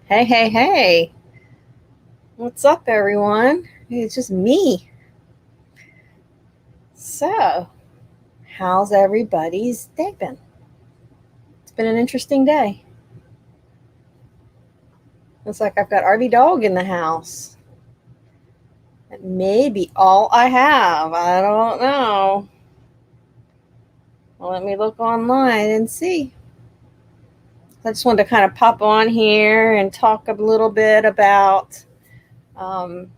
Hey, hey, hey. What's up, everyone? It's just me. So, how's everybody's day been? It's been an interesting day. Looks like I've got RV Dog in the house. That may be all I have. I don't know. Well, let me look online and see. I just wanted to kind of pop on here and talk a little bit about um,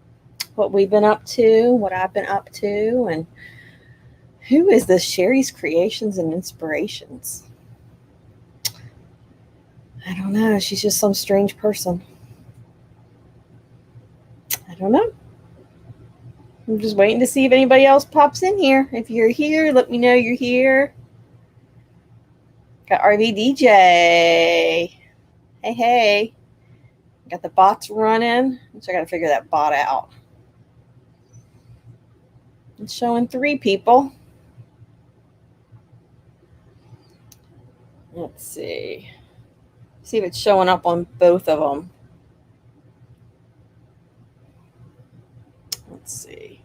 what we've been up to, what I've been up to, and who is this Sherry's Creations and Inspirations? I don't know. She's just some strange person. I don't know. I'm just waiting to see if anybody else pops in here. If you're here, let me know you're here. Got RVDJ. Hey, hey. Got the bots running. So I got to figure that bot out. It's showing 3 people. Let's see. See if it's showing up on both of them. Let's see.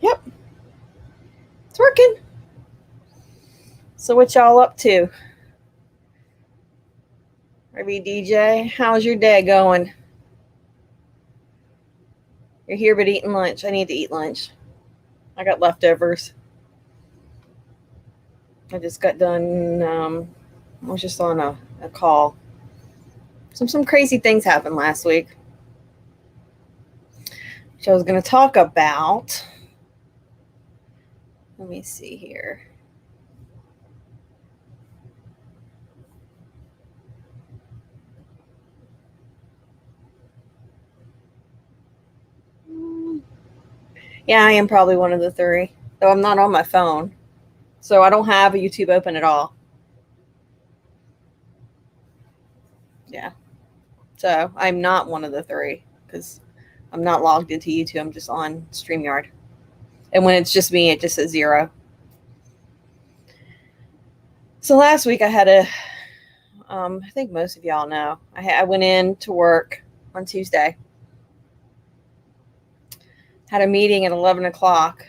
Yep. It's working. So what y'all up to? RVDJ, how's your day going? You're here but eating lunch. I need to eat lunch. I got leftovers. I just got done. I was just on a call. Some crazy things happened last week, which I was going to talk about. Let me see here. Yeah, I am probably one of the 3, though I'm not on my phone, so I don't have a YouTube open at all. Yeah, so I'm not one of the 3 because I'm not logged into YouTube. I'm just on StreamYard, and when it's just me, it just says 0. So last week I had I think most of y'all know, I went in to work on Tuesday. Had a meeting at 11 o'clock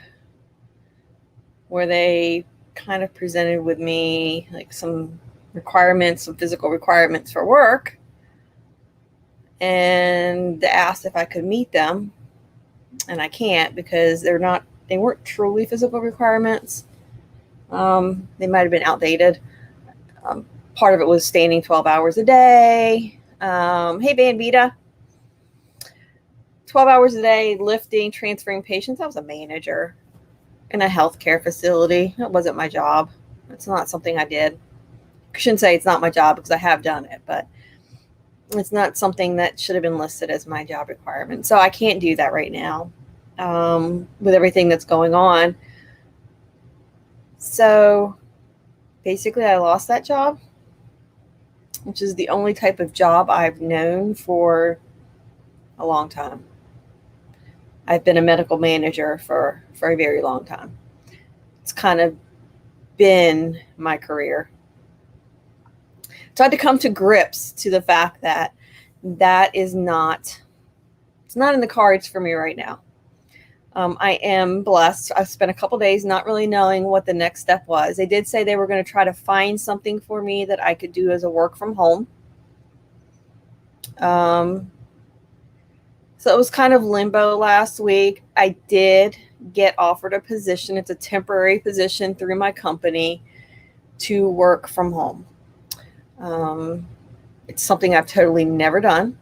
where they kind of presented with me like some requirements, some physical requirements for work, and asked if I could meet them. And I can't because they weren't truly physical requirements. They might have been outdated. Part of it was standing 12 hours a day. Hey, Bandita. 12 hours a day, lifting, transferring patients. I was a manager in a healthcare facility. That wasn't my job. It's not something I did. I shouldn't say it's not my job because I have done it, but it's not something that should have been listed as my job requirement. So I can't do that right now with everything that's going on. So basically, I lost that job, which is the only type of job I've known for a long time. I've been a medical manager for a very long time. It's kind of been my career. So I had to come to grips to the fact that it's not in the cards for me right now. I am blessed. I've spent a couple days not really knowing what the next step was. They did say they were going to try to find something for me that I could do as a work from home. So it was kind of limbo last week. I did get offered a position. It's a temporary position through my company to work from home. It's something I've totally never done,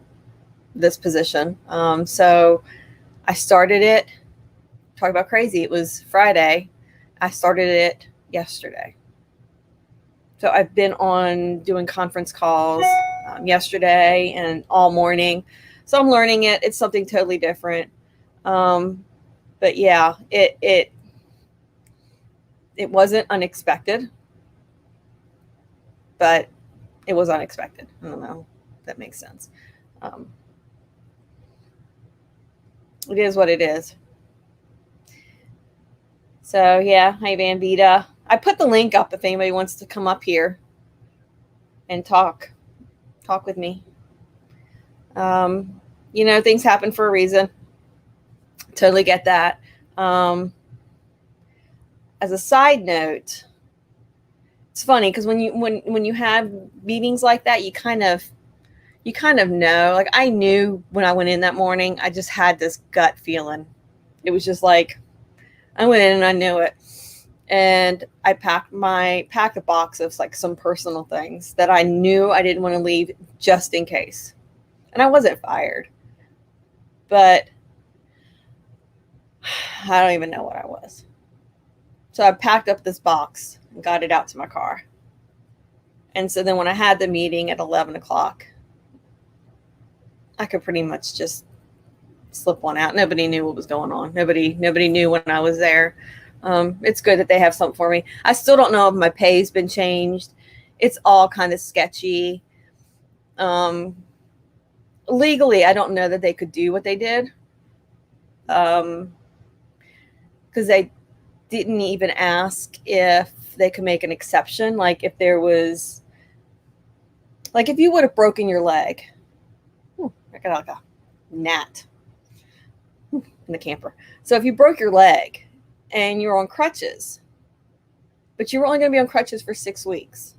this position. So I started it. Talk about crazy. It was Friday. I started it yesterday. So I've been on doing conference calls yesterday and all morning. So I'm learning it. It's something totally different. But yeah, it wasn't unexpected, but it was unexpected. I don't know if that makes sense. It is what it is. So yeah, hi Van Vita. I put the link up if anybody wants to come up here and talk with me. Things happen for a reason. Totally get that. As a side note, it's funny because when you have meetings like that, you kind of know. Like, I knew when I went in that morning, I just had this gut feeling. It was just like, I went in and I knew it. And I packed a box of like some personal things that I knew I didn't want to leave just in case. And I wasn't fired, but I don't even know what I was. So I packed up this box and got it out to my car. And so then when I had the meeting at 11 o'clock, I could pretty much just slip one out. Nobody knew what was going on. Nobody knew when I was there. It's good that they have something for me. I still don't know if my pay's been changed. It's all kind of sketchy. Legally, I don't know that they could do what they did. Because they didn't even ask if they could make an exception. Like if there was, like if you would have broken your leg. I got like a gnat in the camper. So if you broke your leg and you're on crutches, but you were only going to be on crutches for 6 weeks,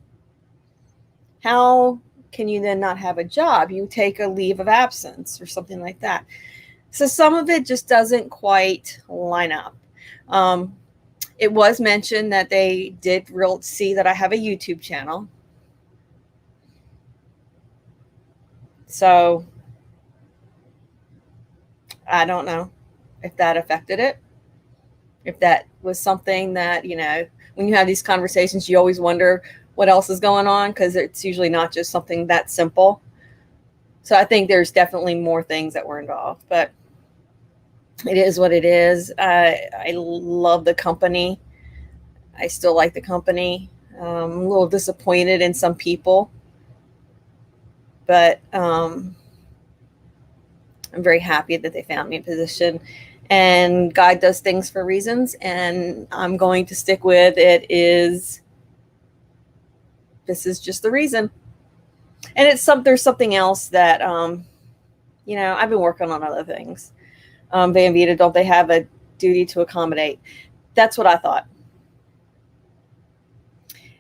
how can you then not have a job? You take a leave of absence or something like that. So some of it just doesn't quite line up. It was mentioned that they did see that I have a YouTube channel. So I don't know if that affected it. If that was something that, when you have these conversations, you always wonder what else is going on, because it's usually not just something that simple. So I think there's definitely more things that were involved, but it is what it is. I love the company. I still like the company. I'm a little disappointed in some people, but I'm very happy that they found me a position. And God does things for reasons, and I'm going to stick with it. This is just the reason. And there's something else that, I've been working on other things. Van Vita, don't they have a duty to accommodate? That's what I thought.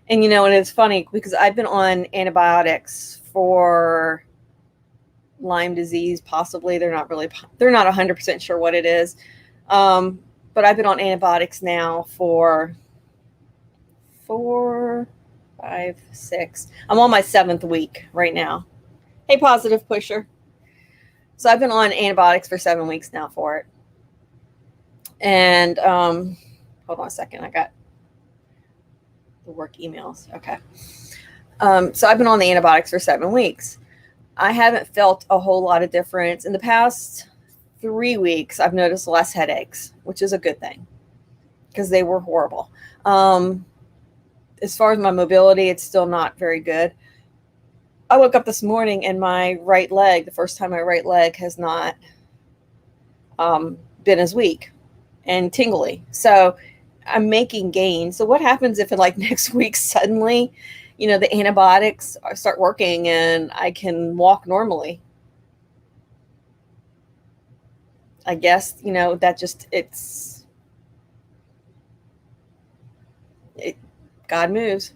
And, and it's funny because I've been on antibiotics for Lyme disease, possibly. They're not 100% sure what it is. But I've been on antibiotics now for 4, 5, 6. I'm on my 7th week right now. Hey, positive pusher. So I've been on antibiotics for 7 weeks now for it. And hold on a second. I got the work emails. Okay. So I've been on the antibiotics for 7 weeks. I haven't felt a whole lot of difference. In the past 3 weeks, I've noticed less headaches, which is a good thing because they were horrible. As far as my mobility, it's still not very good. I woke up this morning and my right leg, the first time my right leg has not been as weak and tingly. So I'm making gains. So what happens if like next week suddenly, the antibiotics start working and I can walk normally? I guess, that just, God moves.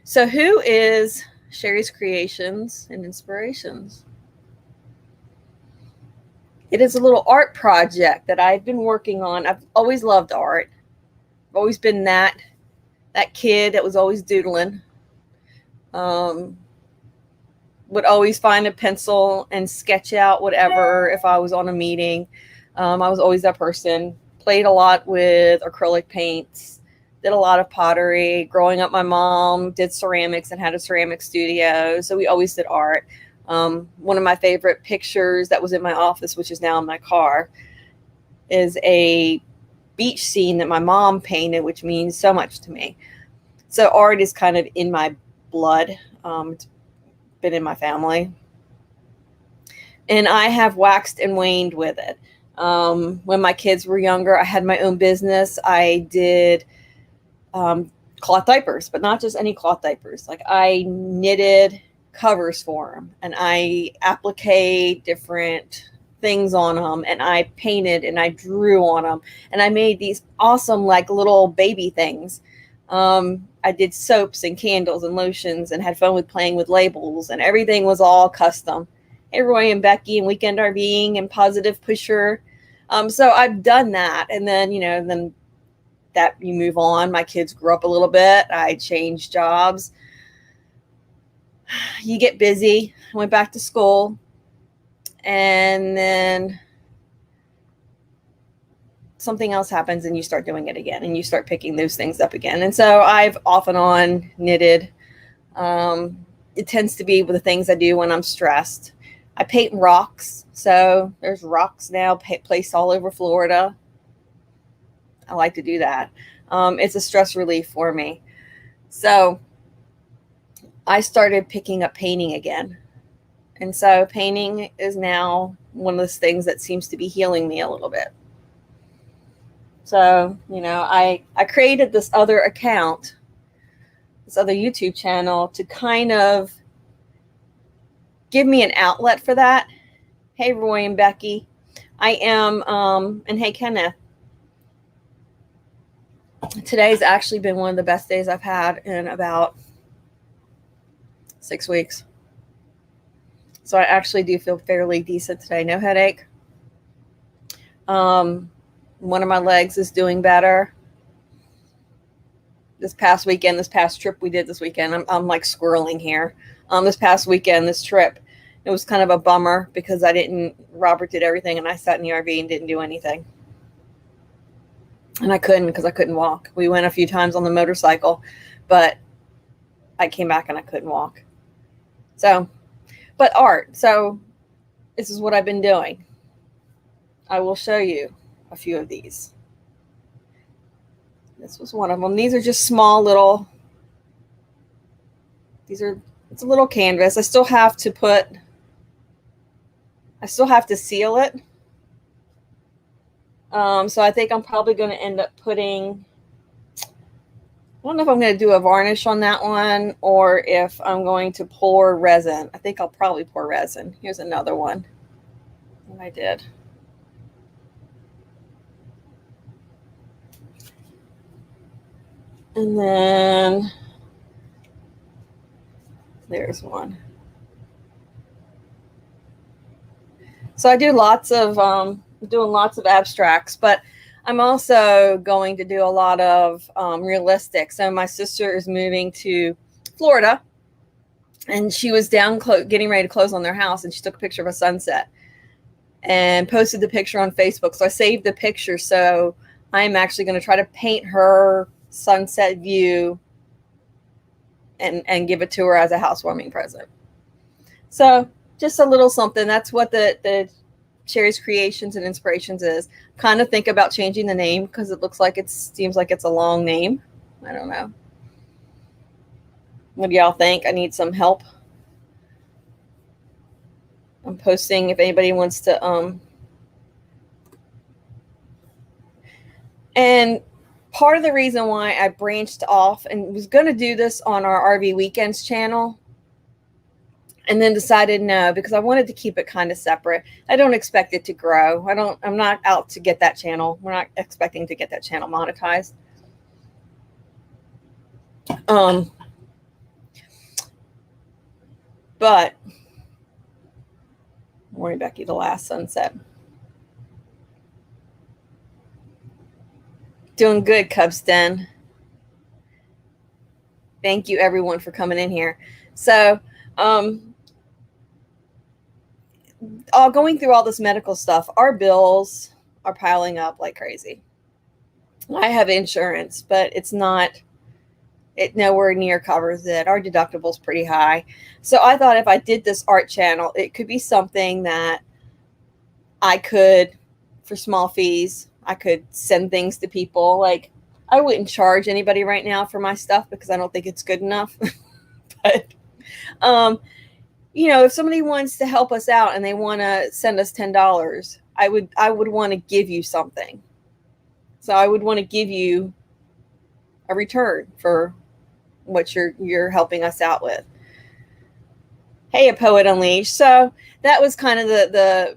So who is Sherry's Creations and Inspirations? It is a little art project that I've been working on. I've always loved art. I've always been that kid that was always doodling. Would always find a pencil and sketch out whatever if I was on a meeting. I was always that person. Played a lot with acrylic paints. Did a lot of pottery. Growing up, my mom did ceramics and had a ceramic studio. So we always did art. One of my favorite pictures that was in my office, which is now in my car, is a beach scene that my mom painted, which means so much to me. So art is kind of in my blood. It's been in my family. And I have waxed and waned with it. When my kids were younger, I had my own business. I did cloth diapers, but not just any cloth diapers. Like I knitted covers for them, and I appliqued different things on them, and I painted and I drew on them, and I made these awesome like little baby things. I did soaps and candles and lotions and had fun with playing with labels, and everything was all custom. Hey, Roy and Becky and Weekend RVing and Positive Pusher. So I've done that. And then, then that you move on. My kids grew up a little bit. I changed jobs. You get busy. I went back to school. And then something else happens and you start doing it again and you start picking those things up again. And so I've off and on knitted. It tends to be with the things I do when I'm stressed. I paint rocks. So there's rocks now placed all over Florida. I like to do that. It's a stress relief for me. So I started picking up painting again. And so painting is now one of those things that seems to be healing me a little bit. So, I created this other account, this other YouTube channel to kind of give me an outlet for that. Hey, Roy and Becky. I am, and hey, Kenneth. Today's actually been one of the best days I've had in about 6 weeks. So I actually do feel fairly decent today. No headache. One of my legs is doing better. This past trip we did this weekend, I'm like squirreling here. This past weekend, this trip, it was kind of a bummer because Robert did everything and I sat in the RV and didn't do anything. And I couldn't because I couldn't walk. We went a few times on the motorcycle, but I came back and I couldn't walk. So, but art. So this is what I've been doing. I will show you a few of these. This was one of them. These are just small little, it's a little canvas. I still have to seal it. So I think I'm probably going to end up putting, I don't know if I'm going to do a varnish on that one or if I'm going to pour resin. I think I'll probably pour resin. Here's another one that I did. And then there's one. So I do doing lots of abstracts, but I'm also going to do a lot of realistic. So my sister is moving to Florida, and she was down getting ready to close on their house, and she took a picture of a sunset and posted the picture on Facebook. So I saved the picture. So I'm actually going to try to paint her sunset view and give it to her as a housewarming present. So just a little something. That's what the Cherry's Creations and Inspirations is. Kind of think about changing the name because it seems like it's a long name. I don't know. What do y'all think? I need some help. I'm posting if anybody wants to and part of the reason why I branched off and was going to do this on our RV Weekends channel and then decided no, because I wanted to keep it kind of separate. I don't expect it to grow. I'm not out to get that channel. We're not expecting to get that channel monetized. But Morning Becky, the last sunset. Doing good, Cubs Den. Thank you everyone for coming in here. So going through all this medical stuff, our bills are piling up like crazy. I have insurance, but it nowhere near covers it. Our deductible's pretty high. So I thought if I did this art channel, it could be something that I could, for small fees, I could send things to people. Like I wouldn't charge anybody right now for my stuff because I don't think it's good enough. But, if somebody wants to help us out and they want to send us $10, I would want to give you something. So I would want to give you a return for what you're helping us out with. Hey, a Poet Unleashed. So that was kind of the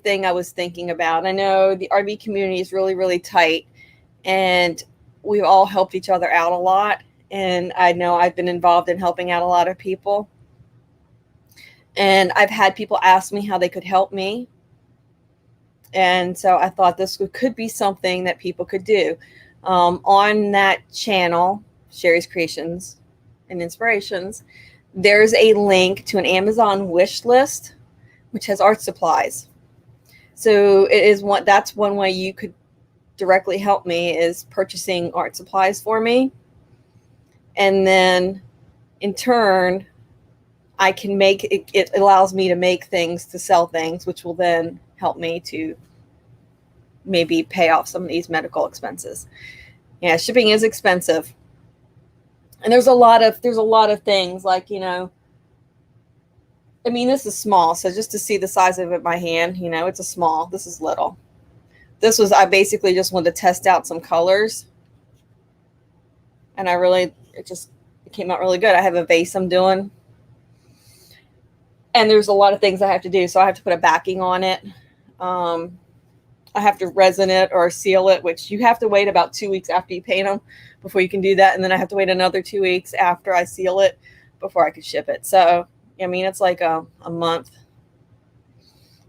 thing I was thinking about. I know the RV community is really, really tight, and we've all helped each other out a lot. And I know I've been involved in helping out a lot of people. And I've had people ask me how they could help me. And so I thought this could be something that people could do. On that channel, Sherry's Creations and Inspirations, there's a link to an Amazon wish list, which has art supplies. So that's one way you could directly help me, is purchasing art supplies for me. And then in turn, I can make it allows me to make things, to sell things, which will then help me to maybe pay off some of these medical expenses. Yeah, shipping is expensive. And there's a lot of things, like, I mean, this is small. So just to see the size of it in my hand, it's a small, this is little. I basically just wanted to test out some colors. And it came out really good. I have a vase I'm doing. And there's a lot of things I have to do. So I have to put a backing on it. I have to resin it or seal it, which you have to wait about 2 weeks after you paint them before you can do that. And then I have to wait another 2 weeks after I seal it before I could ship it. So, I mean, it's like a month.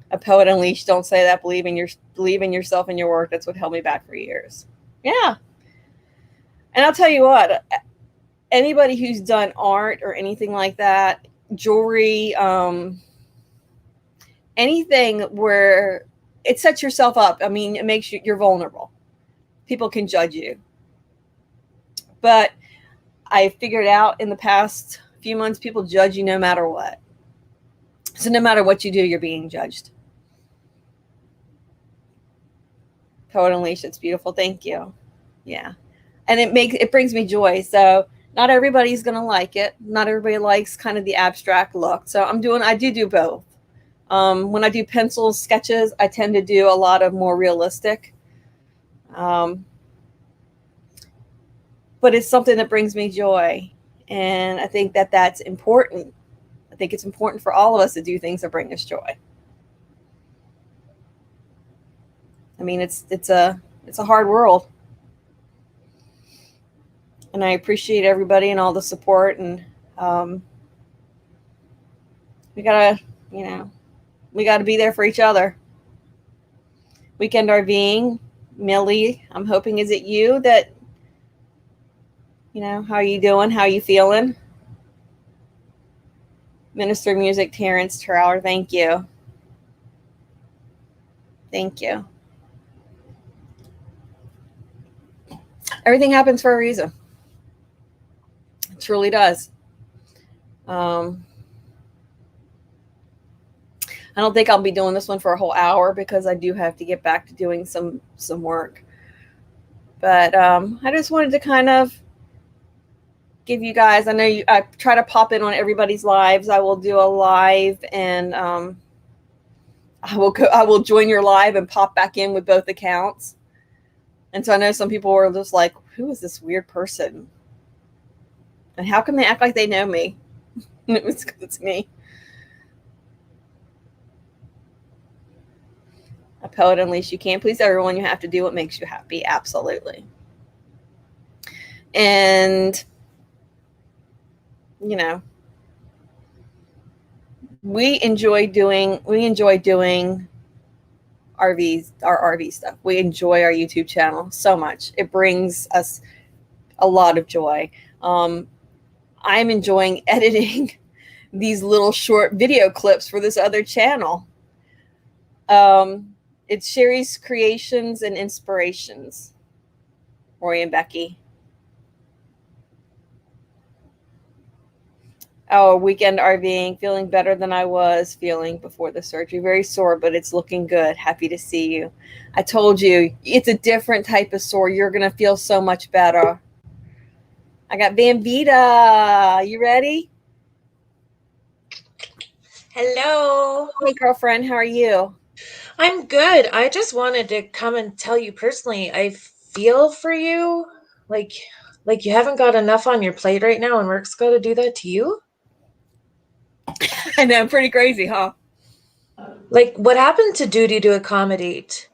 A Poet Unleashed. Don't say that. Believe in yourself and your work. That's what held me back for years. Yeah. And I'll tell you what, anybody who's done art or anything like that, jewelry, anything where it sets yourself up. I mean, it makes you're vulnerable. People can judge you. But I figured out in the past few months, people judge you no matter what. So no matter what you do, you're being judged. Poet Unleashed, it's beautiful. Thank you. Yeah. And it brings me joy. So not everybody's going to like it. Not everybody likes kind of the abstract look. So I do both. When I do pencil sketches, I tend to do a lot of more realistic. But it's something that brings me joy. And I think that that's important. I think it's important for all of us to do things that bring us joy. I mean, it's a hard world. And I appreciate everybody and all the support. And we gotta be there for each other. Weekend RVing, Millie, I'm hoping, is it you that, how are you doing? How are you feeling? Minister of Music, Terrence Trower, thank you. Thank you. Everything happens for a reason. It truly does. I don't think I'll be doing this one for a whole hour because I do have to get back to doing some work. But I just wanted to kind of give you guys, I try to pop in on everybody's lives. I will do a live, and I will join your live and pop back in with both accounts. And so I know some people were just like, who is this weird person? And how can they act like they know me? And it was because it's me. A Poet Unleashed. You can't please everyone. You have to do what makes you happy. Absolutely. And, we enjoy doing RVs, our RV stuff. We enjoy our YouTube channel so much. It brings us a lot of joy. I'm enjoying editing these little short video clips for this other channel. It's Sherry's Creations and Inspirations. Rory and Becky. Oh, weekend RVing, feeling better than I was feeling before the surgery. Very sore, but it's looking good. Happy to see you. I told you, it's a different type of sore. You're going to feel so much better. I got Van Vita. You ready? Hello. Hey, girlfriend. How are you? I'm good. I just wanted to come and tell you personally, I feel for you. Like like you haven't got enough on your plate right now and work's got to do that to you. I know, pretty crazy, huh? Like what happened to duty to accommodate?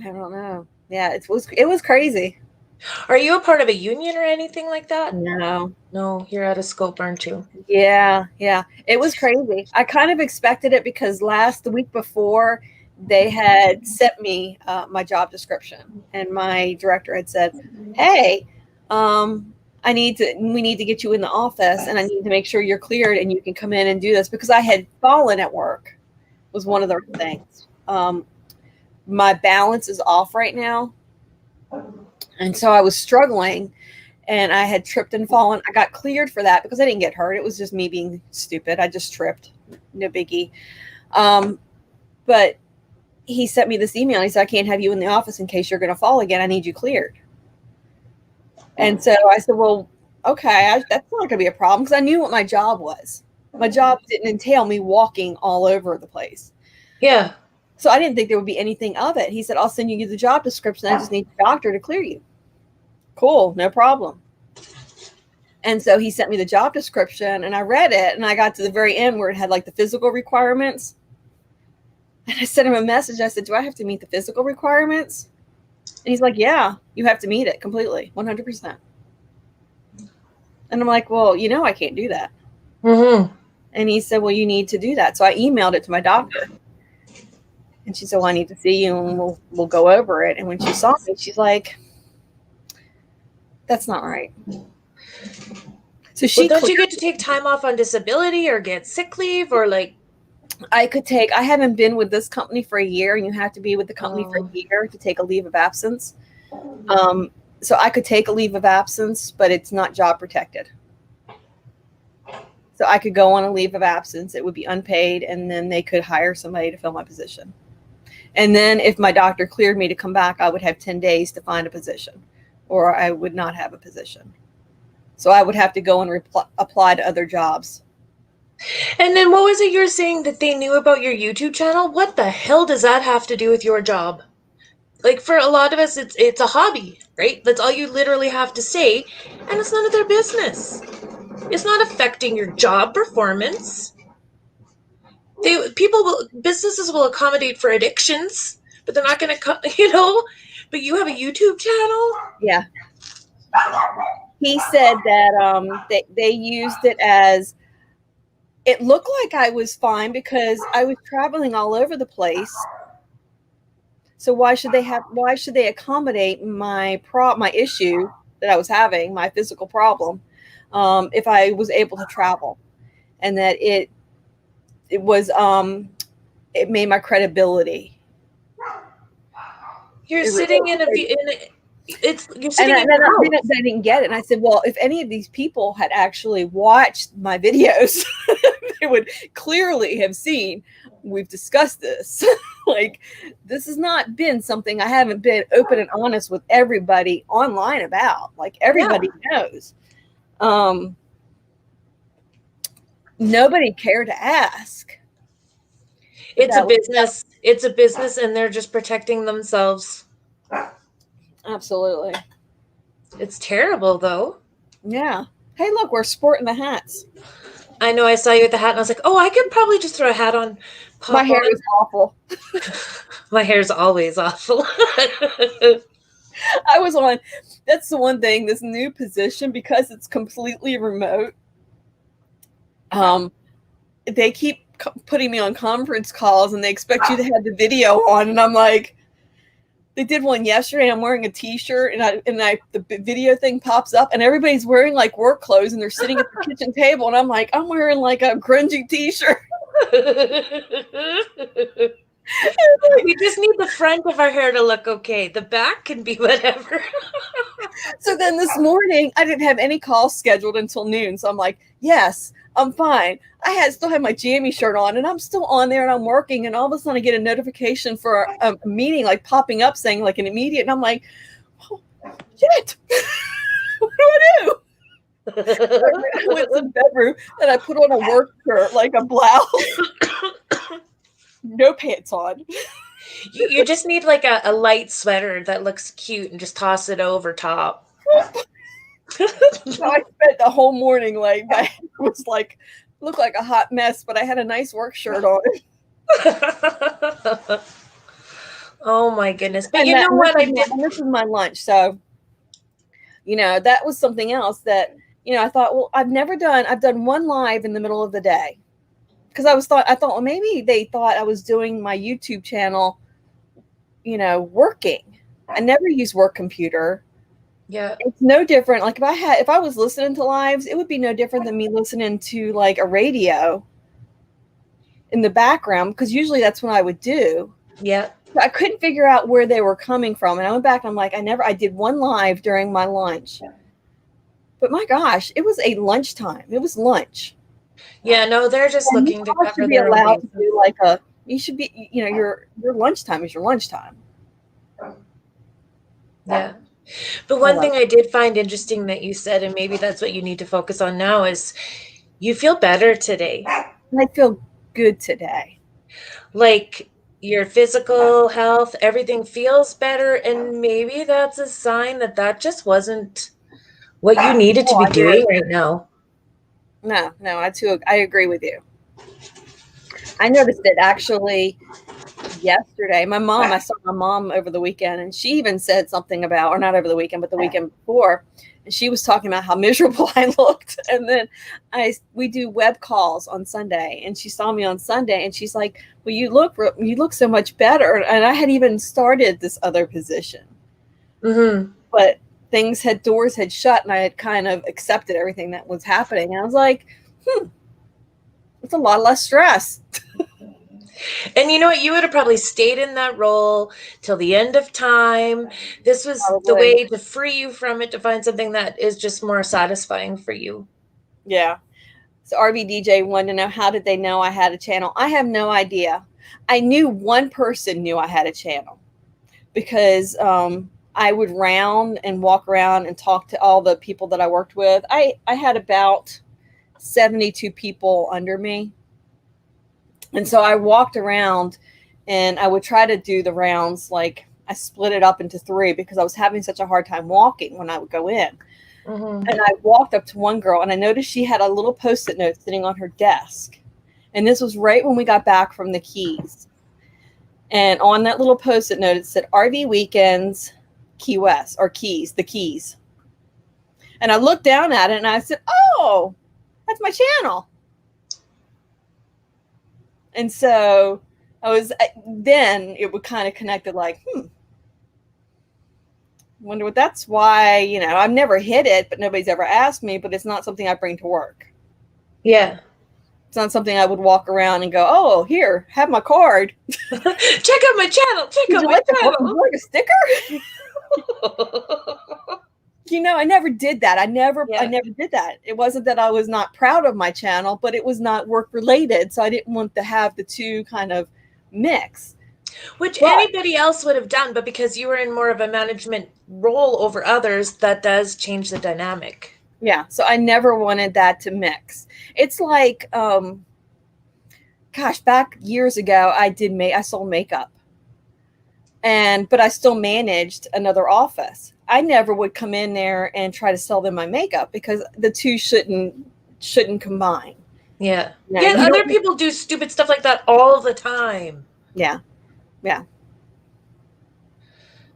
I don't know. Yeah, it was crazy. Are you a part of a union or anything like that? No. No, you're out of scope, aren't you? Yeah, yeah. It was crazy. I kind of expected it because the week before, they had sent me my job description, and my director had said, "Hey, we need to get you in the office, and I need to make sure you're cleared and you can come in and do this because I had fallen at work." Was one of the things. My balance is off right now, and so I was struggling and I had tripped and fallen. I got cleared for that because I didn't get hurt. It was just me being stupid. I just tripped. No biggie. But he sent me this email. He said, I can't have you in the office in case you're going to fall again. I need you cleared. And so I said, well, okay, that's not going to be a problem because I knew what my job was. My job didn't entail me walking all over the place. Yeah. So I didn't think there would be anything of it. He said, I'll send you the job description. I just need the doctor to clear you. Cool, no problem. And so he sent me the job description and I read it and I got to the very end where it had like the physical requirements. And I sent him a message. I said, do I have to meet the physical requirements? And he's like, yeah, you have to meet it completely, 100%. And I'm like, well, I can't do that. Mm-hmm. And he said, well, you need to do that. So I emailed it to my doctor. And she said, well, I need to see you and we'll go over it. And when she saw me, she's like, that's not right. So Well, don't you get to take time off on disability or get sick leave or like? I haven't been with this company for a year, and you have to be with the company for a year to take a leave of absence. So I could take a leave of absence, but it's not job protected. So I could go on a leave of absence. It would be unpaid, and then they could hire somebody to fill my position. And then if my doctor cleared me to come back, I would have 10 days to find a position, or I would not have a position. So I would have to go and apply to other jobs. And then what was it you're saying that they knew about your YouTube channel? What the hell does that have to do with your job? Like for a lot of us, it's a hobby, right? That's all you literally have to say, and it's none of their business. It's not affecting your job performance. Businesses will accommodate for addictions, but they're not going to, But you have a YouTube channel. Yeah. He said that they used it as. It looked like I was fine because I was traveling all over the place. So why should they accommodate my issue that I was having, my physical problem, if I was able to travel, and that it made my credibility. You're sitting in a you're sitting in your house. I didn't get it. And I said, well, if any of these people had actually watched my videos, they would clearly have seen we've discussed this. Like, this has not been something I haven't been open and honest with everybody online about. Like, everybody knows. Nobody cared to ask. It's a business. It's a business, and they're just protecting themselves. Absolutely. It's terrible, though. Yeah. Hey, look, we're sporting the hats. I know. I saw you with the hat, and I was like, "Oh, I could probably just throw a hat on." My hair is awful. My hair's always awful. I was on. That's the one thing. This new position, because it's completely remote. They keep putting me on conference calls, and they expect you to have the video on, and I'm like. They did one yesterday. I'm wearing a T-shirt, and the video thing pops up, and everybody's wearing like work clothes, and they're sitting at the kitchen table, and I'm like, I'm wearing like a grungy T-shirt. We just need the front of our hair to look okay. The back can be whatever. So then this morning, I didn't have any calls scheduled until noon, so I'm like, yes, I'm fine. I still have my jammy shirt on, and I'm still on there, and I'm working, and all of a sudden I get a notification for a meeting like popping up saying like an immediate, and I'm like, oh, shit, what do I do? I went to the bedroom and I put on a work shirt, like a blouse, no pants on. You just need like a light sweater that looks cute and just toss it over top. So I spent the whole morning like my hair was like looked like a hot mess, but I had a nice work shirt on. Oh my goodness. But And you know what I did? this is my lunch. So, that was something else that, I thought, well, I've done one live in the middle of the day. Because I thought, well, maybe they thought I was doing my YouTube channel, working. I never use work computer. Yeah. It's no different. Like if I was listening to lives, it would be no different than me listening to like a radio in the background, because usually that's what I would do. Yeah. I couldn't figure out where they were coming from. And I went back and I'm like, I did one live during my lunch. But my gosh, it was a lunchtime. It was lunch. Yeah, no, they're just And looking to you cover should be their allowed own to bases. do like you should be, your lunchtime is your lunchtime. Yeah. But one thing I did find interesting that you said, and maybe that's what you need to focus on now, is you feel better today. I feel good today. Like your physical health, everything feels better. And maybe that's a sign that that just wasn't what you needed to be doing right now. No, I agree with you. I noticed it actually yesterday. I saw my mom over the weekend, and she even said something about, or not over the weekend, but the weekend before, and she was talking about how miserable I looked. And then we do web calls on Sunday, and she saw me on Sunday, and she's like, "Well, you look so much better." And I had even started this other position, but doors had shut, and I had kind of accepted everything that was happening. And I was like, it's a lot less stress. And you know what? You would have probably stayed in that role till the end of time. This was the way to free you from it, to find something that is just more satisfying for you. Yeah. So RVDJ wanted to know, how did they know I had a channel? I have no idea. I knew one person knew I had a channel because I would walk around and talk to all the people that I worked with. I had about 72 people under me. And so I walked around and I would try to do the rounds. Like I split it up into 3 because I was having such a hard time walking when I would go in. And I walked up to one girl and I noticed she had a little Post-it note sitting on her desk. And this was right when we got back from the Keys. And on that little Post-it note, it said RV Weekends, Key West, or Keys, the Keys. And I looked down at it and I said, oh, that's my channel. And so then it would kind of connected like, wonder what that's why, I've never hit it, but nobody's ever asked me, but it's not something I bring to work. Yeah. It's not something I would walk around and go, oh, here, have my card. Check out my channel. Check out my channel. Like a sticker? I never did that. I never did that. It wasn't that I was not proud of my channel, but it was not work related. So I didn't want to have the two kind of mix. Which anybody else would have done, but because you were in more of a management role over others, that does change the dynamic. Yeah. So I never wanted that to mix. It's like, back years ago, I sold makeup. But I still managed another office. I never would come in there and try to sell them my makeup because the two shouldn't combine. Yeah. Other people do stupid stuff like that all the time. Yeah. Yeah.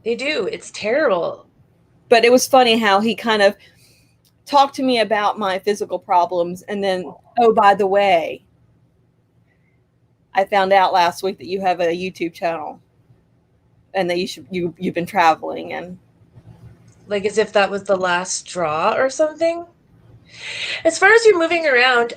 They do. It's terrible. But it was funny how he kind of talked to me about my physical problems, and then, oh, by the way, I found out last week that you have a YouTube channel and that you've been traveling, and like as if that was the last straw or something. As far as you moving around,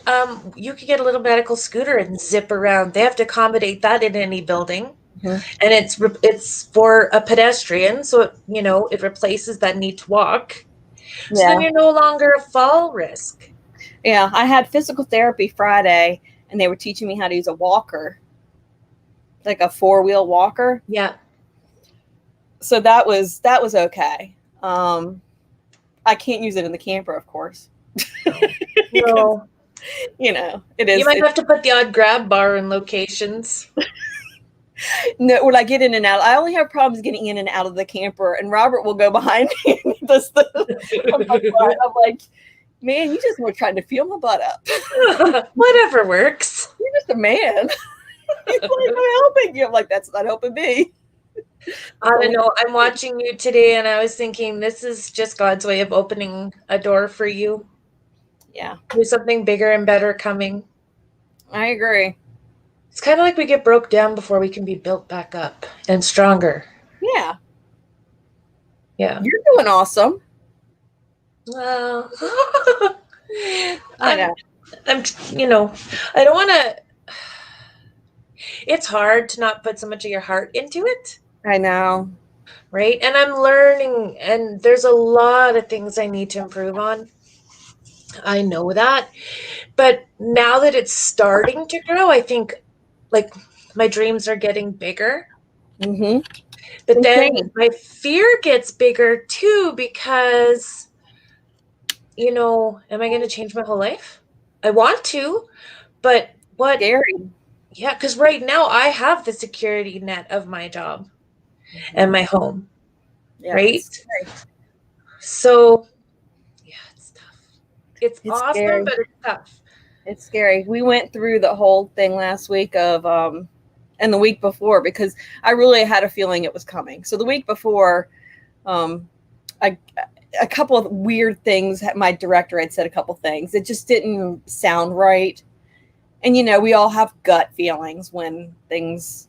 you could get a little medical scooter and zip around. They have to accommodate that in any building. And it's for a pedestrian, so it replaces that need to walk. So then you're no longer a fall risk. Yeah, I had physical therapy Friday, and they were teaching me how to use a walker, like a 4-wheel walker. Yeah. So that was okay. I can't use it in the camper, of course. No. It is. You might have to put the odd grab bar in locations. No, when I get in and out, I only have problems getting in and out of the camper, and Robert will go behind me and he does I'm like, man, you just were trying to feel my butt up. Whatever works. You're just a man. He's like, I'm helping you. I'm like, that's not helping me. I don't know. I'm watching you today and I was thinking this is just God's way of opening a door for you. Yeah. There's something bigger and better coming. I agree. It's kind of like we get broke down before we can be built back up and stronger. Yeah. Yeah. You're doing awesome. Well, I know. I'm, I don't want to. It's hard to not put so much of your heart into it. I know. Right. And I'm learning, and there's a lot of things I need to improve on. I know that. But now that it's starting to grow, I think like my dreams are getting bigger. Mm-hmm. But then my fear gets bigger too because, am I going to change my whole life? I want to, but what? Scary. Yeah, because right now I have the security net of my job and my home, right? So, yeah, it's tough. It's awesome, scary. but it's tough. It's scary. We went through the whole thing last week and the week before, because I really had a feeling it was coming. So the week before, a couple of weird things. My director had said a couple things. It just didn't sound right. And, we all have gut feelings when things,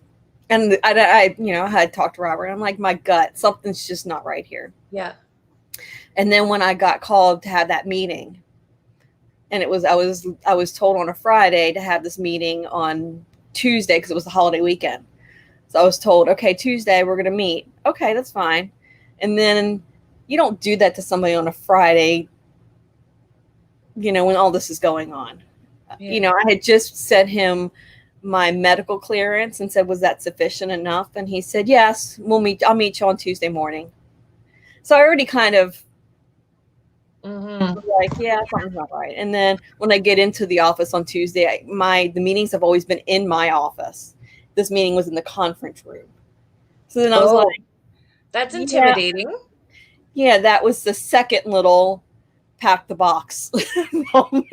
and I had talked to Robert. I'm like, my gut, something's just not right here. Yeah. And then when I got called to have that meeting, and I was told on a Friday to have this meeting on Tuesday because it was the holiday weekend. So I was told, okay, Tuesday we're going to meet. Okay, that's fine. And then you don't do that to somebody on a Friday, when all this is going on. Yeah. I had just sent him my medical clearance and said, was that sufficient enough? And he said, yes, I'll meet you on Tuesday morning. So I already kind of like, yeah, something's not right. And then when I get into the office on Tuesday, the meetings have always been in my office. This meeting was in the conference room. So then I was like, that's intimidating. Yeah, that was the second little pack the box moment.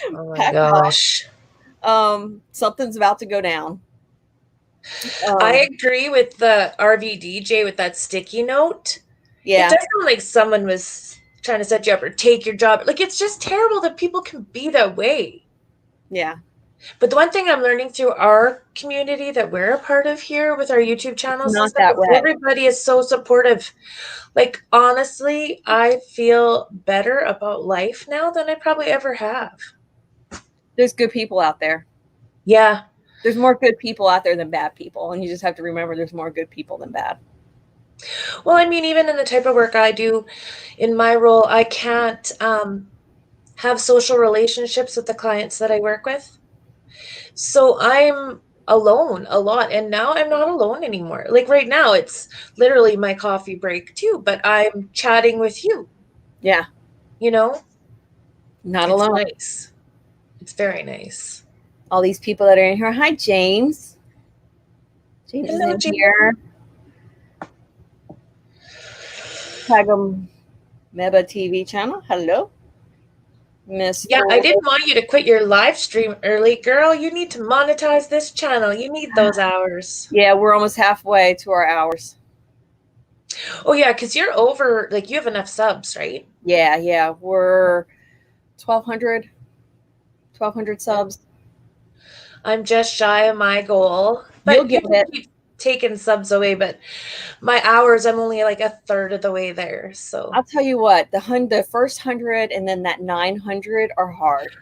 Oh my gosh. Something's about to go down. I agree with the RV DJ with that sticky note. Yeah. It does sound like someone was trying to set you up or take your job. Like, it's just terrible that people can be that way. Yeah. But the one thing I'm learning through our community that we're a part of here with our YouTube channels is that everybody is so supportive. Like, honestly, I feel better about life now than I probably ever have. There's good people out there. Yeah. There's more good people out there than bad people. And you just have to remember there's more good people than bad. Well, I mean, even in the type of work I do, in my role, I can't have social relationships with the clients that I work with. So I'm alone a lot. And now I'm not alone anymore. Like right now, it's literally my coffee break too, but I'm chatting with you. Yeah. Not alone. Nice. It's very nice. All these people that are in here. Hi, James. James is in here. Tagum Meba TV channel. Hello. Miss. Yeah, I didn't want you to quit your live stream early, girl. You need to monetize this channel. You need those hours. Yeah, we're almost halfway to our hours. Oh, yeah, because you're over, like, you have enough subs, right? Yeah. We're 1,200 subs. I'm just shy of my goal. But you'll get it. Keep taking subs away, but my hours, I'm only like a third of the way there. So I'll tell you what, the first 100 and then that 900 are hard.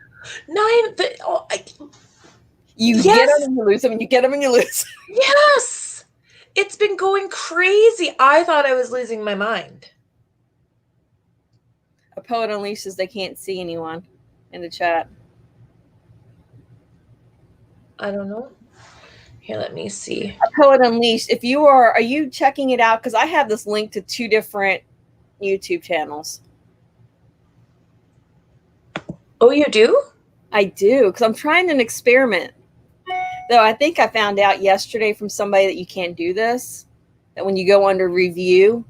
You get them and you lose them, and you get them and you lose. Yes, it's been going crazy. I thought I was losing my mind. A Poet Unleashed says they can't see anyone in the chat. I don't know. Here, let me see. A Poet Unleashed. If you are you checking it out? Because I have this link to 2 different YouTube channels. Oh, you do? I do, because I'm trying an experiment Though I think I found out yesterday from somebody that you can't do this, that when you go under review,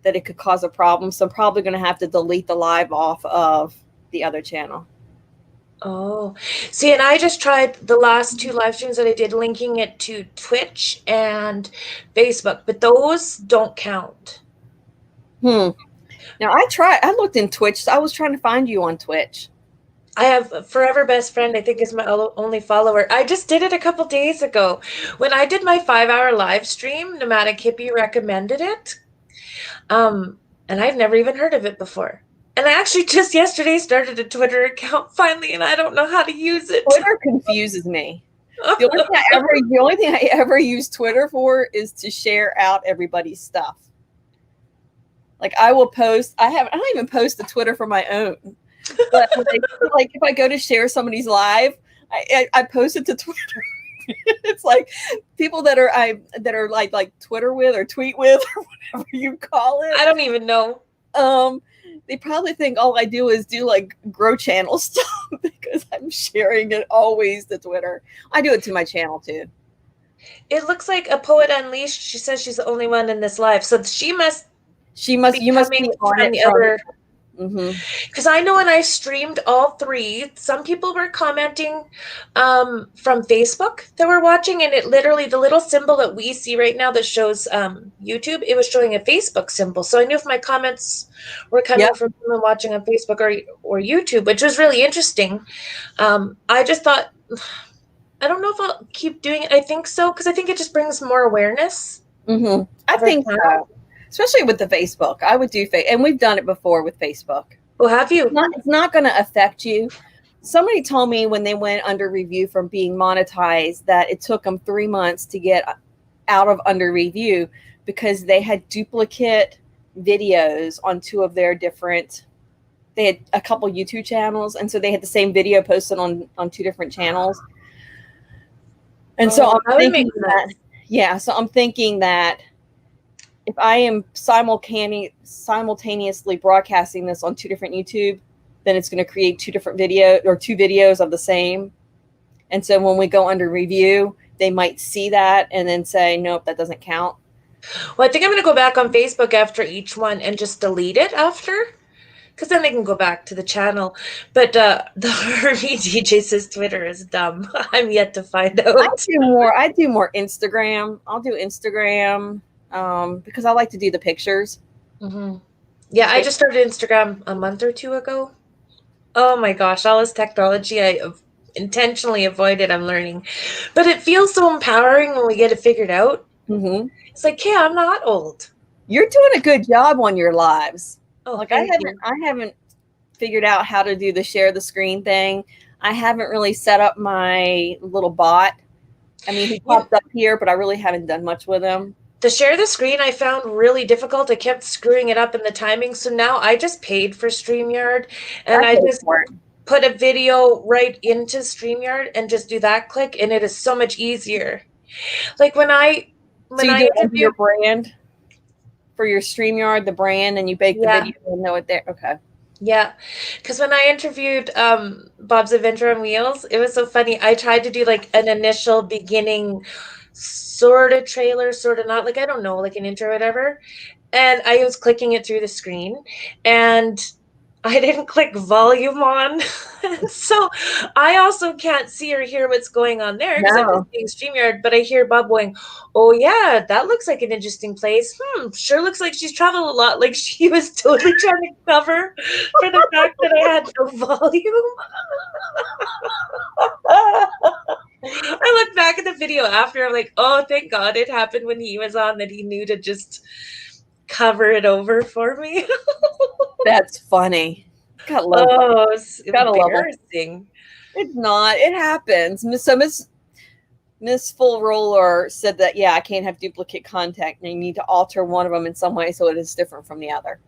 that it could cause a problem. So I'm probably going to have to delete the live off of the other channel. Oh, see, and I just tried the last 2 live streams that I did, linking it to Twitch and Facebook, but those don't count. Now I looked in Twitch. So I was trying to find you on Twitch. I have a Forever Best Friend, I think is my only follower. I just did it a couple days ago. When I did my 5-hour live stream, Nomadic Hippie recommended it. And I've never even heard of it before. And I actually just yesterday started a Twitter account finally, and I don't know how to use it. Twitter confuses me. The only thing I ever use Twitter for is to share out everybody's stuff. Like I will post. I don't even post the Twitter for my own. But like if I go to share somebody's live, I post it to Twitter. It's like people that are like Twitter with or tweet with or whatever you call it. I don't even know. They probably think all I do is do like grow channel stuff because I'm sharing it always to Twitter. I do it to my channel too. It looks like a Poet Unleashed. She says she's the only one in this live, so you must you must be on it the other. Because I know when I streamed all 3, some people were commenting from Facebook that were watching, and it literally, the little symbol that we see right now that shows YouTube, it was showing a Facebook symbol. So I knew if my comments were coming from someone watching on Facebook or YouTube, which was really interesting. I just thought, I don't know if I'll keep doing it. I think so, because I think it just brings more awareness. I think so. Especially with the Facebook. I would do and we've done it before with Facebook. Well, have you? It's not going to affect you. Somebody told me when they went under review from being monetized that it took them 3 months to get out of under review because they had duplicate videos on 2 of their different. They had a couple YouTube channels, and so they had the same video posted on 2 different channels. And so I'm thinking that, so I'm thinking that if I am simultaneously broadcasting this on 2 different YouTube, then it's going to create 2 different videos or 2 videos of the same. And so when we go under review, they might see that and then say, nope, that doesn't count. Well, I think I'm going to go back on Facebook after each one and just delete it after, because then they can go back to the channel. But the Harvey DJ says Twitter is dumb. I'm yet to find out. I do more Instagram. I'll do Instagram. Because I like to do the pictures. Yeah, I just started Instagram a month or 2 ago. Oh my gosh, all this technology I intentionally avoided, I'm learning. But it feels so empowering when we get it figured out. It's like, yeah, I'm not old. You're doing a good job on your lives. Oh, like I haven't figured out how to do the share the screen thing. I haven't really set up my little bot. I mean, he popped up here, but I really haven't done much with him. The share the screen I found really difficult. I kept screwing it up in the timing. So now I just paid for StreamYard, and I just put a video right into StreamYard and just do that click, and it is so much easier. Like when I do your brand for your StreamYard, the brand, and you bake the video and know it there. Okay. Yeah, because when I interviewed Bob's Adventure on Wheels, it was so funny. I tried to do like an initial beginning sort of trailer, sort of not, like, I don't know, like an intro or whatever. And I was clicking it through the screen and I didn't click volume on. So I also can't see or hear what's going on there because I'm just being StreamYard, but I hear Bob going, oh yeah, that looks like an interesting place. Sure looks like she's traveled a lot. Like she was totally trying to cover for the fact that I had no volume. I look back at the video after, I'm like, oh, thank God it happened when he was on, that he knew to just cover it over for me. That's funny. Gotta love it. It's embarrassing. It's not. It happens. Miss Full Roller said that, I can't have duplicate content, and you need to alter one of them in some way so it is different from the other.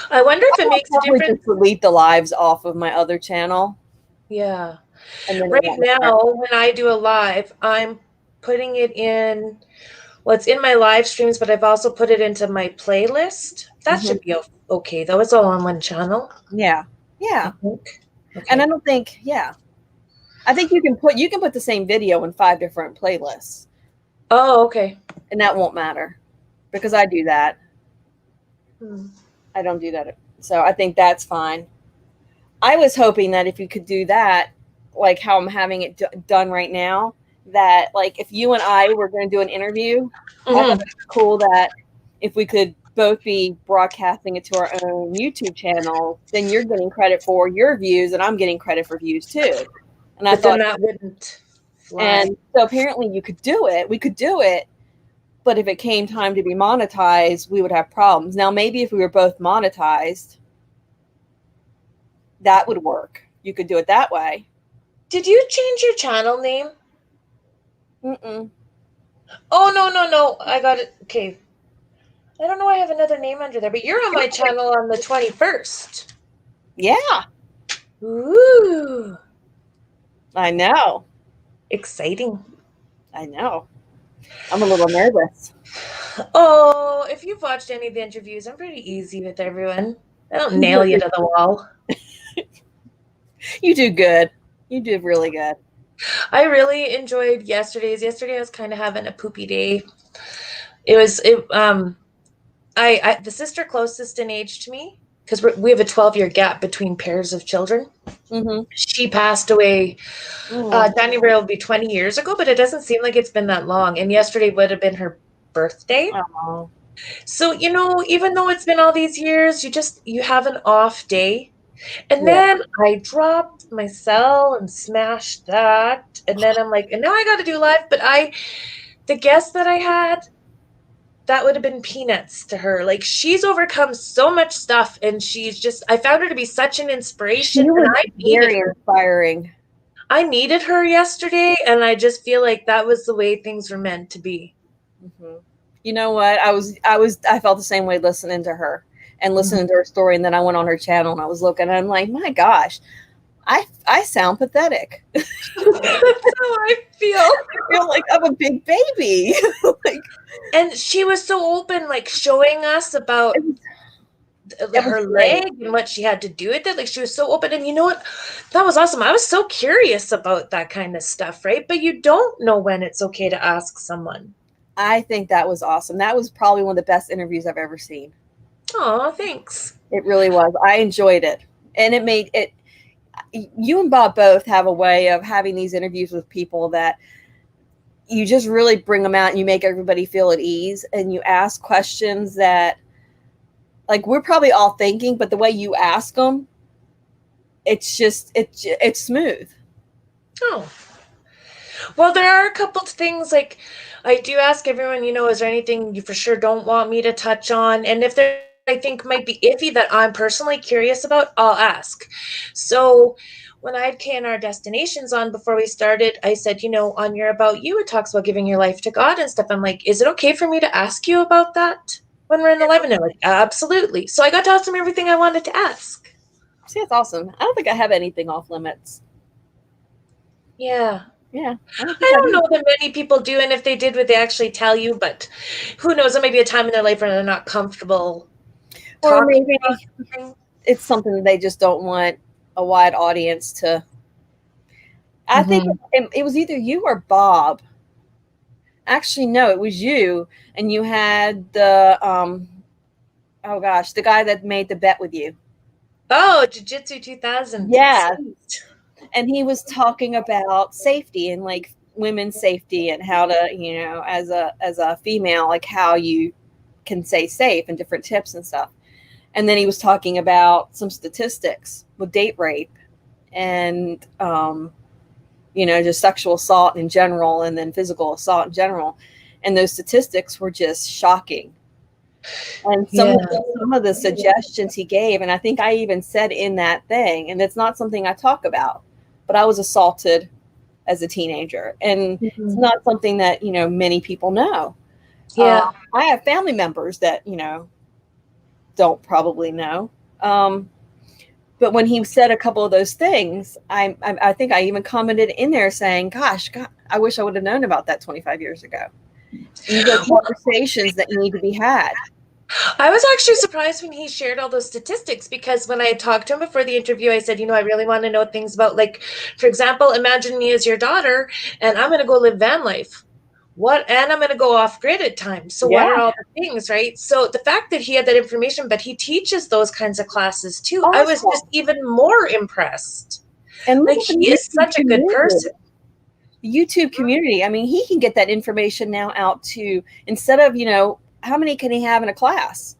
I wonder if it makes a difference. Just delete the lives off of my other channel. Yeah. Right now, when I do a live, I'm putting it in, it's in my live streams, but I've also put it into my playlist. That should be okay, though. It's all on one channel. Yeah. Yeah. Okay. And I don't think, I think you can put the same video in 5 different playlists, Oh, okay. and that won't matter because I do that. Hmm. I don't do that. So I think that's fine. I was hoping that if you could do that, like how I'm having it done right now, that like if you and I were going to do an interview, I thought Mhm. it was cool that if we could both be broadcasting it to our own YouTube channel, then you're getting credit for your views and I'm getting credit for views too. And I But then thought, that wouldn't fly. and so apparently you could do it. We could do it. But if it came time to be monetized, we would have problems. Now, maybe if we were both monetized, that would work. You could do it that way. Did you change your channel name? Mm-mm. Oh, no. I got it. Okay. I don't know. I have another name under there, but you're on my channel on the 21st. Yeah, Ooh, I know. exciting. I know. I'm a little nervous. Oh, if you've watched any of the interviews, I'm pretty easy with everyone. I don't nail you to the wall. You do good. You do really good. I really enjoyed yesterday's. Yesterday I was kind of having a poopy day. I the sister closest in age to me, because we have a 12-year gap between pairs of children. Mm-hmm. She passed away. Mm. January will be 20 years ago, but it doesn't seem like it's been that long. And yesterday would have been her birthday. Oh. So, even though it's been all these years, you have an off day. And Yeah. then I dropped my cell and smashed that. And then I'm like, and now I got to do live. But the guest that I had, that would have been peanuts to her. Like, she's overcome so much stuff, and I found her to be such an inspiration. She And was very inspiring. I needed her yesterday, and I just feel like that was the way things were meant to be. Mm-hmm. You know what? I felt the same way listening to her and listening to her story. And then I went on her channel and I was looking and I'm like, my gosh, I sound pathetic. That's how I feel. I feel like I'm a big baby. And she was so open, like showing us about her leg and what she had to do with it. Like, she was so open. And you know what? That was awesome. I was so curious about that kind of stuff, right? But you don't know when it's okay to ask someone. I think that was awesome. That was probably one of the best interviews I've ever seen. Oh, thanks. It really was. I enjoyed it. And it made it, you and Bob both have a way of having these interviews with people that you just really bring them out and you make everybody feel at ease and you ask questions that like we're probably all thinking, but the way you ask them, it's smooth. Oh. Well, there are a couple of things, like I do ask everyone, is there anything you for sure don't want me to touch on? And if there I think might be iffy that I'm personally curious about, I'll ask. So when I had KNR Destinations on before we started, I said, on your About You, it talks about giving your life to God and stuff. I'm like, is it okay for me to ask you about that when we're in the live? And they're like, absolutely. So I got to ask them everything I wanted to ask. See, that's awesome. I don't think I have anything off limits. Yeah. Yeah. I don't know that many people do, and if they did, would they actually tell you? But who knows? There may be a time in their life where they're not comfortable. Or maybe it's something that they just don't want a wide audience to. I think it was either you or Bob. Actually, no, it was you, and you had the oh gosh, the guy that made the bet with you. Oh, Jiu-Jitsu 2000. Yeah. And he was talking about safety and like women's safety and how to, as a female, like how you can stay safe and different tips and stuff. And then he was talking about some statistics with date rape and, just sexual assault in general and then physical assault in general. And those statistics were just shocking. And some of the suggestions he gave, and I think I even said in that thing, and it's not something I talk about, but I was assaulted as a teenager. And it's not something that, many people know. Yeah. I have family members that, don't probably know. But when he said a couple of those things, I think I even commented in there saying, gosh, God, I wish I would have known about that 25 years ago. These are conversations that need to be had. I was actually surprised when he shared all those statistics, because when I talked to him before the interview, I said, I really want to know things about, like, for example, imagine me as your daughter and I'm going to go live van life. And I'm going to go off grid at times. So what Yeah. are all the things, right? So the fact that he had that information, but he teaches those kinds of classes too, I was just Awesome. even more impressed. And look Like, at the he is YouTube such a good community. person. The YouTube community. I mean, he can get that information now out to, instead of, how many can he have in a class?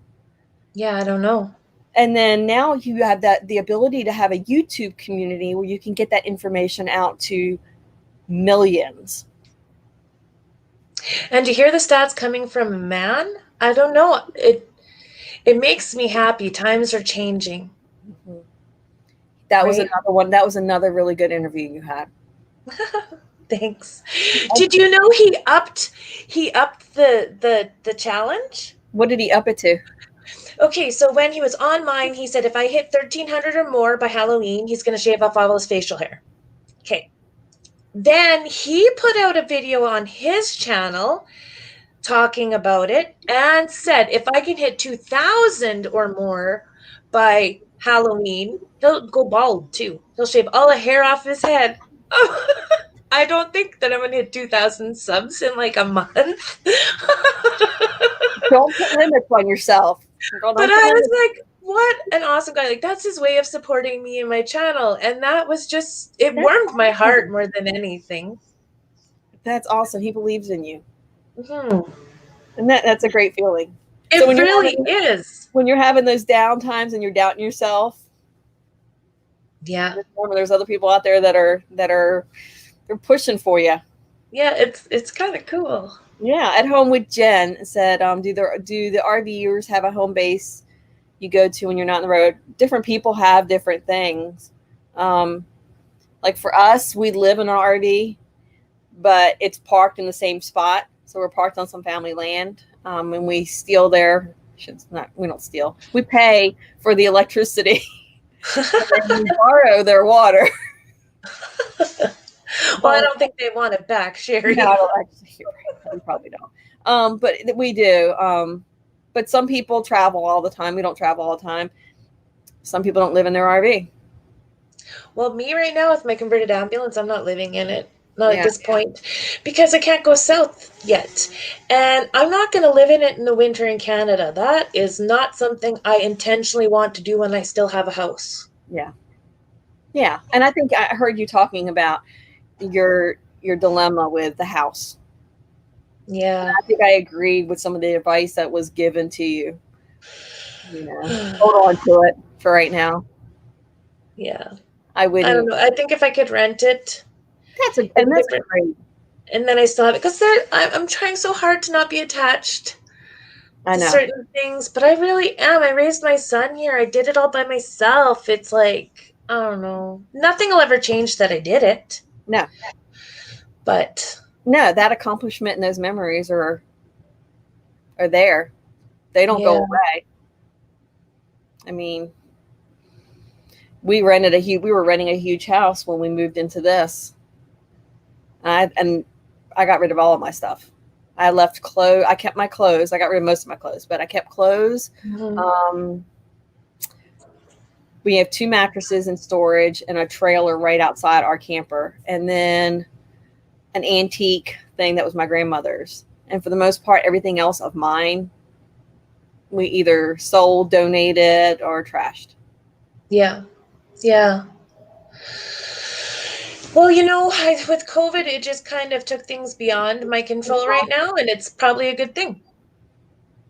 Yeah, I don't know. And then now you have the ability to have a YouTube community where you can get that information out to millions. And to hear the stats coming from a man, I don't know. It makes me happy. Times are changing. Mm-hmm. That was Right? another one. That was another really good interview you had. Thanks. Did you know he upped the challenge? What did he up it to? Okay, so when he was on mine, he said if I hit 1,300 or more by Halloween, he's going to shave off all his facial hair. Okay. Then he put out a video on his channel talking about it and said if I can hit 2,000 or more by Halloween, he'll go bald too. He'll shave all the hair off his head. I don't think that I'm going to hit 2,000 subs in like a month. Don't put limits on yourself. But I was like, what an awesome guy. Like, that's his way of supporting me and my channel. And that was just, it warmed my heart more than anything. That's awesome. He believes in you. Mm-hmm. And that's a great feeling. It really is. When you're having those down times and you're doubting yourself. Yeah. There's other people out there that are they're pushing for you. Yeah, it's kind of cool. Yeah, At Home with Jen said, do the RVers have a home base you go to when you're not on the road? Different people have different things. Like for us, we live in an RV, but it's parked in the same spot. So we're parked on some family land, and we steal their. We don't steal. We pay for the electricity. And we borrow their water. Well, I don't think they want it back, Sherry. No, I don't actually. We probably don't. But we do. But some people travel all the time. We don't travel all the time. Some people don't live in their RV. Well, me right now with my converted ambulance, I'm not living in it. Not at this point, because I can't go south yet. And I'm not going to live in it in the winter in Canada. That is not something I intentionally want to do when I still have a house. Yeah. Yeah. And I think I heard you talking about your dilemma with the house. Yeah. And I think I agreed with some of the advice that was given to you. Hold on to it for right now. Yeah. I wouldn't. I don't know. I think if I could rent it. That's great. And then I still have it, because I'm trying so hard to not be attached to certain things, but I really am. I raised my son here. I did it all by myself. It's like, I don't know. Nothing will ever change that I did it. No. But no, that accomplishment and those memories are there. They don't go away. I mean, we were renting a huge house when we moved into this. And I got rid of all of my stuff. I left clothes. I kept my clothes. I got rid of most of my clothes, but I kept clothes. Mm-hmm. We have 2 mattresses in storage and a trailer right outside our camper. And then an antique thing that was my grandmother's. And for the most part, everything else of mine, we either sold, donated, or trashed. Yeah. Yeah. Well, with COVID, it just kind of took things beyond my control right now, and it's probably a good thing,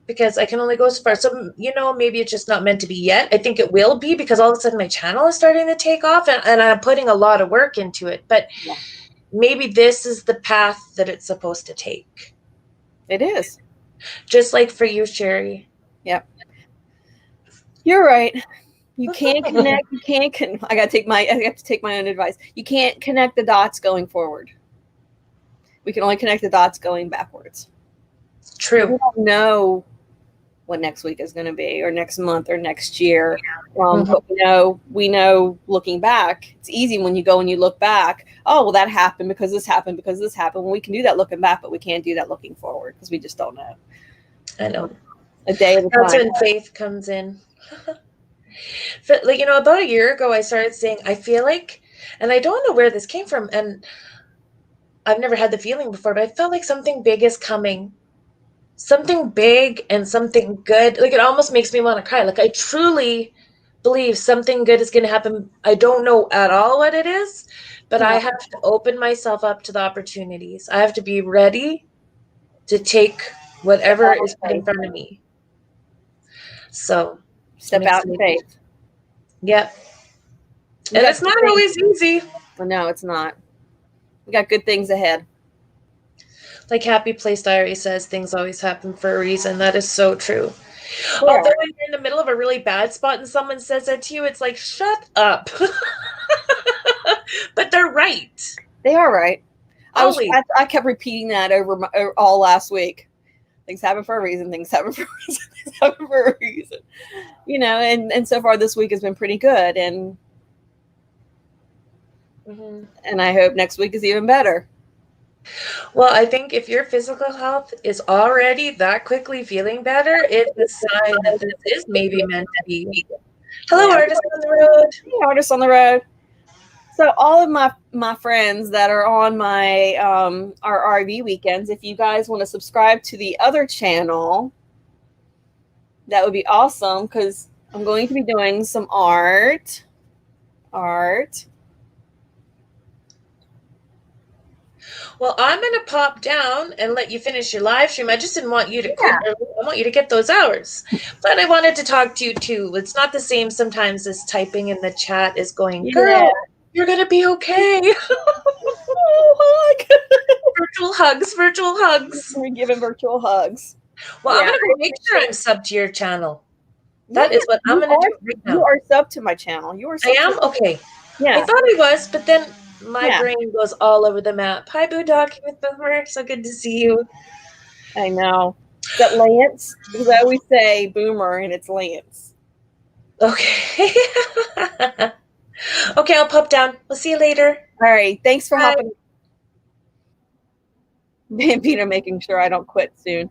because I can only go so far. So, maybe it's just not meant to be yet. I think it will be, because all of a sudden my channel is starting to take off, and I'm putting a lot of work into it. But maybe this is the path that it's supposed to take. It is. Just like for you, Sherry. Yep. You're right. You can't connect. I have to take my own advice. You can't connect the dots going forward. We can only connect the dots going backwards. True. We don't know what next week is going to be, or next month, or next year. But we know looking back, it's easy when you go and you look back. Oh, well, that happened because this happened, because this happened. Well, we can do that looking back, but we can't do that looking forward because we just don't know. I know. A day at a That's time. when faith comes in. Like, about a year ago, I started saying, I feel like, and I don't know where this came from, and I've never had the feeling before, but I felt like something big is coming. Something big and something good. Like, it almost makes me want to cry. Like, I truly believe something good is going to happen. I don't know at all what it is, but I Yeah. have to open myself up to the opportunities. I have to be ready to take whatever is put in front of me. So I'm Step out in excited. faith. Yep. We And got it's good not things. always easy. Well, no, it's not. We got good things ahead. Like Happy Place Diary says, things always happen for a reason. That is so true. Correct. Although when you're in the middle of a really bad spot and someone says that to you, it's like, shut up. But they're right. They are right. Always. I kept repeating that over all last week. Things happen for a reason. Things happen for a reason. Things happen for a reason. And so far this week has been pretty good, and I hope next week is even better. Well, I think if your physical health is already that quickly feeling better, it's a sign that this is maybe meant to be. Hello, Yeah. artist on the road. Hey, artists on the road. So all of my friends that are on my our RV weekends, if you guys want to subscribe to the other channel, that would be awesome, because I'm going to be doing some art. Well, I'm going to pop down and let you finish your live stream. I just didn't want you to quit. I want you to get those hours. But I wanted to talk to you too. It's not the same sometimes as typing in the chat is going, girl, you're going to be okay. Virtual hugs, virtual hugs. We're giving virtual hugs. Well, I'm going to go make sure I'm sub to your channel. That is what I'm going to do right now. You are sub to my channel. You are I am? Okay. Yeah. I thought I was, but then my brain goes all over the map. Hi, Boo Talking with Boomer. So good to see you. I know. Is that Lance? Because I always say Boomer and it's Lance. Okay. Okay, I'll pop down. We'll see you later. All right. Thanks for hopping. Peter making sure I don't quit soon.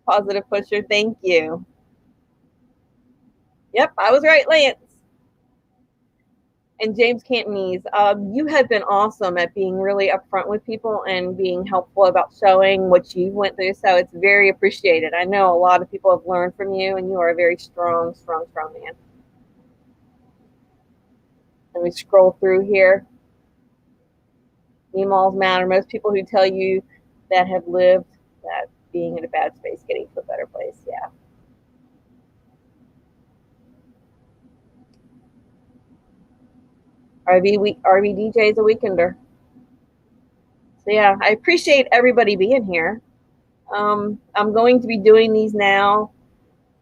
Positive pusher. Thank you. Yep, I was right, Lance. And James Cantonese, you have been awesome at being really upfront with people and being helpful about showing what you went through. So it's very appreciated. I know a lot of people have learned from you, and you are a very strong man. Let me scroll through here. Emails matter. Most people who tell you that have lived that being in a bad space, getting to a better place. Yeah. RV DJ is a weekender. So yeah, I appreciate everybody being here. I'm going to be doing these now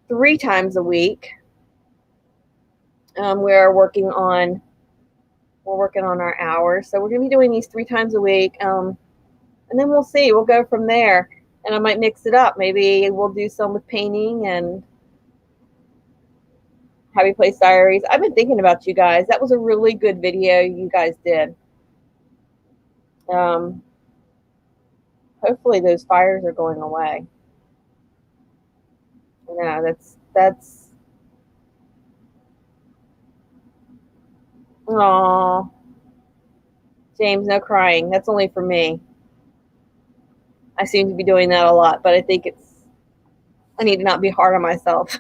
3 times a week. We're working on our hours, so we're going to be doing these 3 times a week, and then we'll see. We'll go from there, and I might mix it up. Maybe we'll do some with painting and Happy Place Diaries. I've been thinking about you guys. That was a really good video you guys did. Hopefully those fires are going away. Yeah, that's. Aww. James, no crying. That's only for me. I seem to be doing that a lot, but I think I need to not be hard on myself.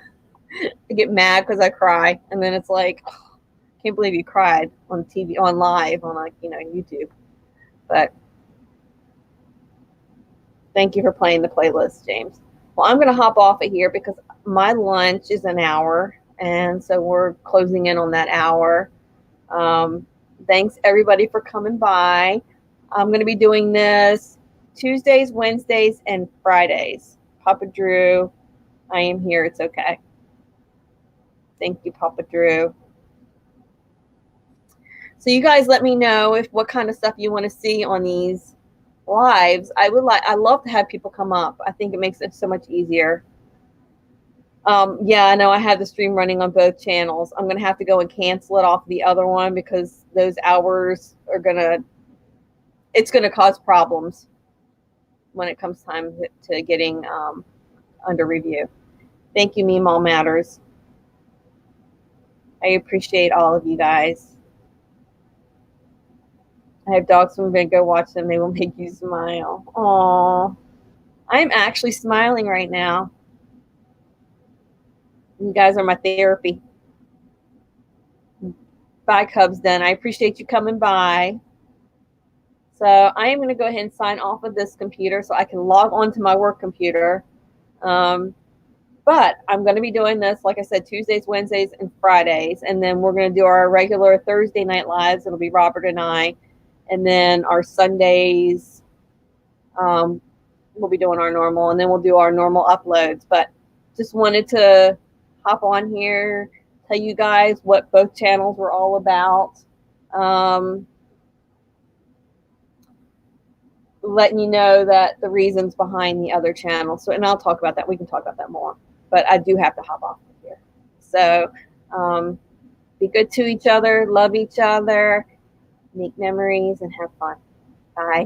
I get mad because I cry, and then it's like, oh, can't believe you cried on TV, on live, on YouTube. But thank you for playing the playlist, James. Well, I'm going to hop off of here because my lunch is an hour, and so we're closing in on that hour. Thanks everybody for coming by. I'm going to be doing this Tuesdays, Wednesdays, and Fridays. Papa Drew, I am here. It's okay. Thank you, Papa Drew. So you guys let me know what kind of stuff you want to see on these lives. I love to have people come up. I think it makes it so much easier. Yeah, I know I have the stream running on both channels. I'm going to have to go and cancel it off the other one because those hours are it's going to cause problems when it comes time to getting under review. Thank you, Meemaw Matters. I appreciate all of you guys. I have dogs from Big. Go watch them. They will make you smile. Aww. I'm actually smiling right now. You guys are my therapy. Bye, Cubs Den. I appreciate you coming by. So I am going to go ahead and sign off of this computer so I can log on to my work computer. But I'm going to be doing this, like I said, Tuesdays, Wednesdays, and Fridays. And then we're going to do our regular Thursday night lives. It'll be Robert and I. And then our Sundays, we'll be doing our normal. And then we'll do our normal uploads. But just wanted to hop on here, tell you guys what both channels were all about. Letting you know that the reasons behind the other channel. So, and I'll talk about that. We can talk about that more. But I do have to hop off of here. So, be good to each other, love each other, make memories, and have fun. Bye.